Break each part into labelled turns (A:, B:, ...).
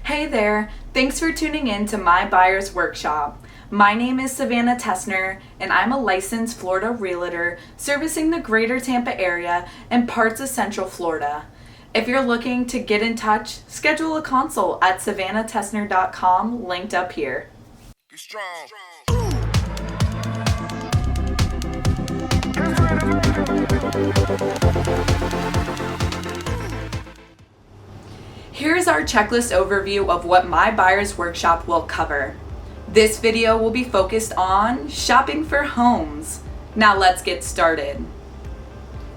A: Hey there, thanks for tuning in to My Buyer's Workshop. My name is Savannah Tessner, and I'm a licensed Florida realtor servicing the greater Tampa area and parts of Central Florida. If you're looking to get in touch, schedule a consult at savannahtessner.com, linked up here.
B: Be strong.
A: Here's our checklist overview of what My Buyer's Workshop will cover. This video will be focused on shopping for homes. Now let's get started.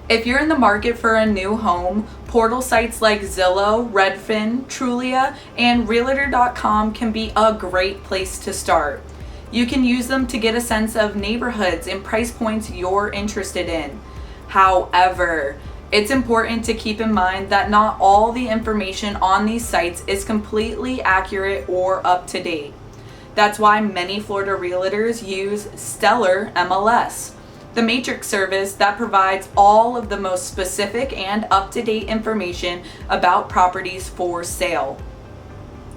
A: If you're in the market for a new home, portal sites like Zillow, Redfin, Trulia, and Realtor.com can be a great place to start. You can use them to get a sense of neighborhoods and price points you're interested in. However, it's important to keep in mind that not all the information on these sites is completely accurate or up to date. That's why many Florida realtors use Stellar MLS, the matrix service that provides all of the most specific and up-to-date information about properties for sale.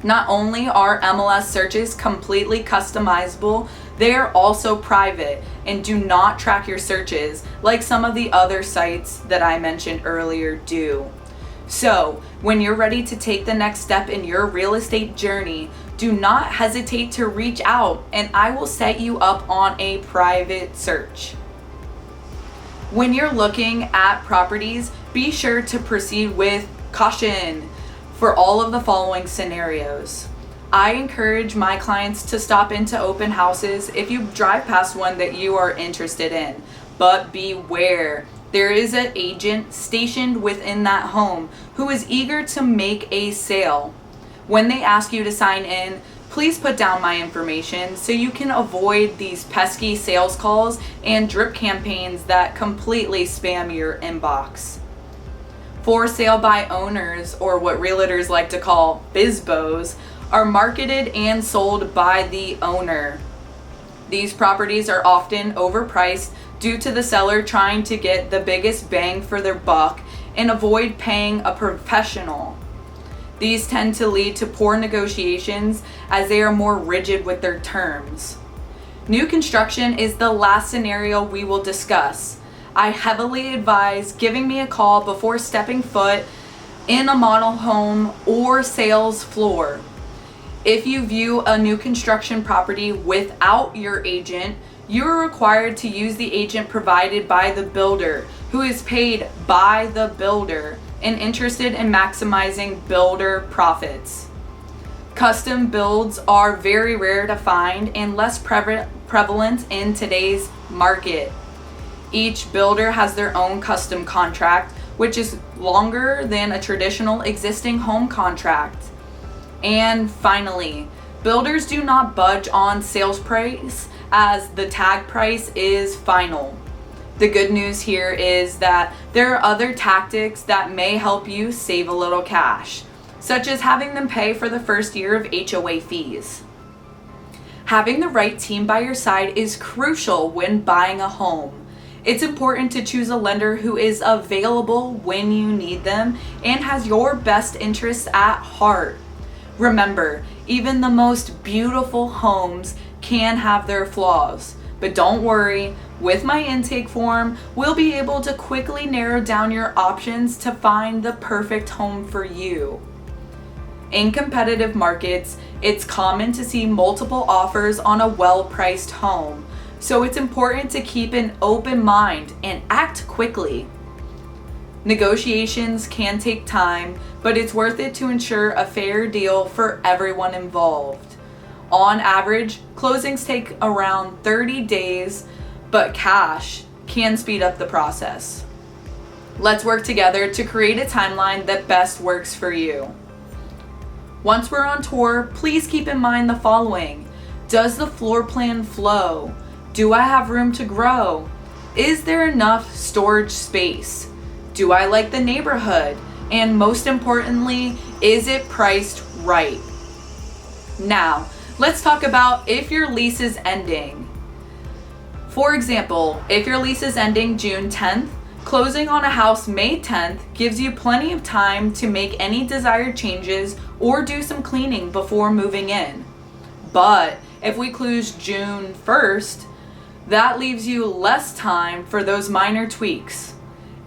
A: Not only are MLS searches completely customizable, they are also private and do not track your searches like some of the other sites that I mentioned earlier do. So, when you're ready to take the next step in your real estate journey, do not hesitate to reach out and I will set you up on a private search. When you're looking at properties, be sure to proceed with caution for all of the following scenarios. I encourage my clients to stop into open houses if you drive past one that you are interested in, but beware. There is an agent stationed within that home who is eager to make a sale. When they ask you to sign in, please put down my information so you can avoid these pesky sales calls and drip campaigns that completely spam your inbox. For sale by owners, or what realtors like to call BizBos, are marketed and sold by the owner. These properties are often overpriced due to the seller trying to get the biggest bang for their buck and avoid paying a professional. These tend to lead to poor negotiations as they are more rigid with their terms. New construction is the last scenario we will discuss. I heavily advise giving me a call before stepping foot in a model home or sales floor. If you view a new construction property without your agent, you're required to use the agent provided by the builder, who is paid by the builder and interested in maximizing builder profits. Custom builds are very rare to find and less prevalent in today's market. Each builder has their own custom contract, which is longer than a traditional existing home contract. And finally, builders do not budge on sales price as the tag price is final. The good news here is that there are other tactics that may help you save a little cash, such as having them pay for the first year of HOA fees. Having the right team by your side is crucial when buying a home. It's important to choose a lender who is available when you need them and has your best interests at heart. Remember, even the most beautiful homes can have their flaws, but don't worry, with my intake form, we'll be able to quickly narrow down your options to find the perfect home for you. In competitive markets, it's common to see multiple offers on a well-priced home, so it's important to keep an open mind and act quickly. Negotiations can take time, but it's worth it to ensure a fair deal for everyone involved. On average, closings take around 30 days, but cash can speed up the process. Let's work together to create a timeline that best works for you. Once we're on tour, please keep in mind the following. Does the floor plan flow? Do I have room to grow? Is there enough storage space? Do I like the neighborhood? And most importantly, is it priced right? Now, let's talk about if your lease is ending. For example, if your lease is ending June 10th, closing on a house May 10th gives you plenty of time to make any desired changes or do some cleaning before moving in. But if we close June 1st, that leaves you less time for those minor tweaks.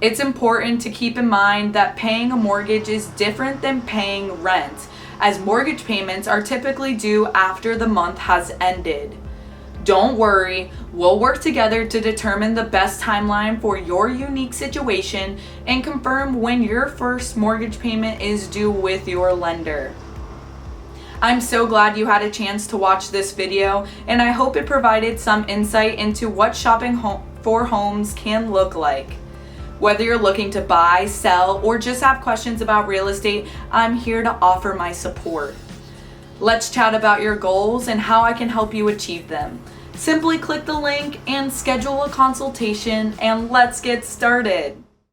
A: It's important to keep in mind that paying a mortgage is different than paying rent, as mortgage payments are typically due after the month has ended. Don't worry, we'll work together to determine the best timeline for your unique situation and confirm when your first mortgage payment is due with your lender. I'm so glad you had a chance to watch this video, and I hope it provided some insight into what shopping for homes can look like. Whether you're looking to buy, sell, or just have questions about real estate, I'm here to offer my support. Let's chat about your goals and how I can help you achieve them. Simply click the link and schedule a consultation, and let's get started.